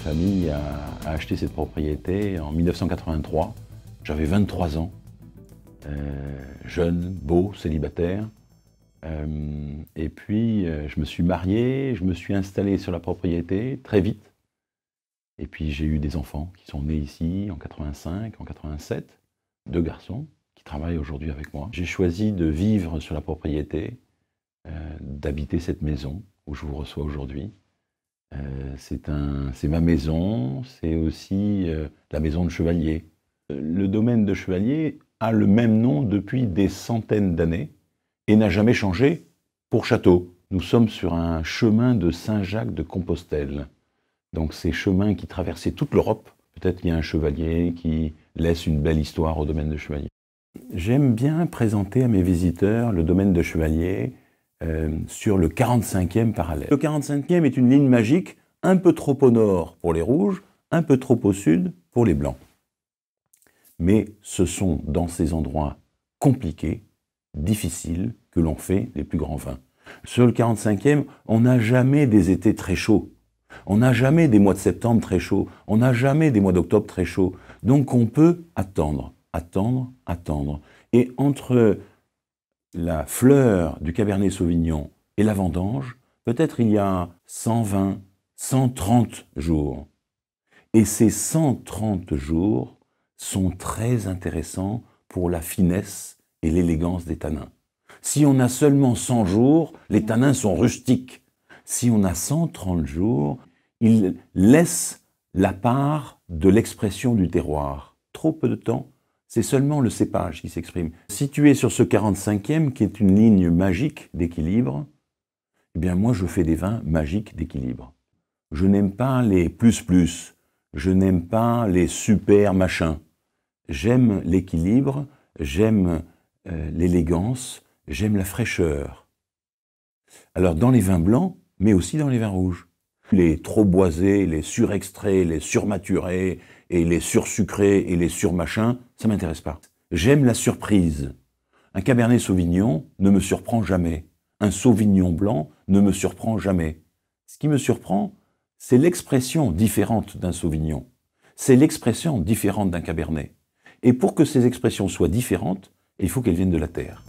famille a acheté cette propriété en 1983. J'avais 23 ans, jeune, beau, célibataire. Et puis, je me suis marié, je me suis installé sur la propriété très vite. Et puis, j'ai eu des enfants qui sont nés ici en 85, en 87, 2 garçons qui travaillent aujourd'hui avec moi. J'ai choisi de vivre sur la propriété, d'habiter cette maison où je vous reçois aujourd'hui. C'est ma maison, c'est aussi la maison de Chevalier. Le domaine de Chevalier a le même nom depuis des centaines d'années et n'a jamais changé pour château. Nous sommes sur un chemin de Saint-Jacques de Compostelle. Donc ces chemins qui traversaient toute l'Europe, peut-être qu'il y a un chevalier qui laisse une belle histoire au domaine de Chevalier. J'aime bien présenter à mes visiteurs le domaine de Chevalier sur le 45e parallèle. Le 45e est une ligne magique un peu trop au nord pour les rouges, un peu trop au sud pour les blancs. Mais ce sont dans ces endroits compliqués, difficiles, que l'on fait les plus grands vins. Sur le 45e, on n'a jamais des étés très chauds. On n'a jamais des mois de septembre très chauds. On n'a jamais des mois d'octobre très chauds. Donc on peut attendre, attendre, attendre. Et entre la fleur du Cabernet Sauvignon et la vendange, peut-être il y a 120, 130 jours. Et ces 130 jours sont très intéressants pour la finesse et l'élégance des tanins. Si on a seulement 100 jours, les tanins sont rustiques. Si on a 130 jours, ils laissent la part de l'expression du terroir. Trop peu de temps, c'est seulement le cépage qui s'exprime. Situé sur ce 45e, qui est une ligne magique d'équilibre, eh bien moi je fais des vins magiques d'équilibre. Je n'aime pas les plus, je n'aime pas les super machins. J'aime l'équilibre, j'aime l'élégance, j'aime la fraîcheur. Alors dans les vins blancs, mais aussi dans les vins rouges. Les trop boisés, les surextraits, les surmaturés, et les sursucrés et les surmachins, ça m'intéresse pas. J'aime la surprise. Un Cabernet Sauvignon ne me surprend jamais. Un Sauvignon blanc ne me surprend jamais. Ce qui me surprend, c'est l'expression différente d'un Sauvignon. C'est l'expression différente d'un Cabernet. Et pour que ces expressions soient différentes, il faut qu'elles viennent de la terre.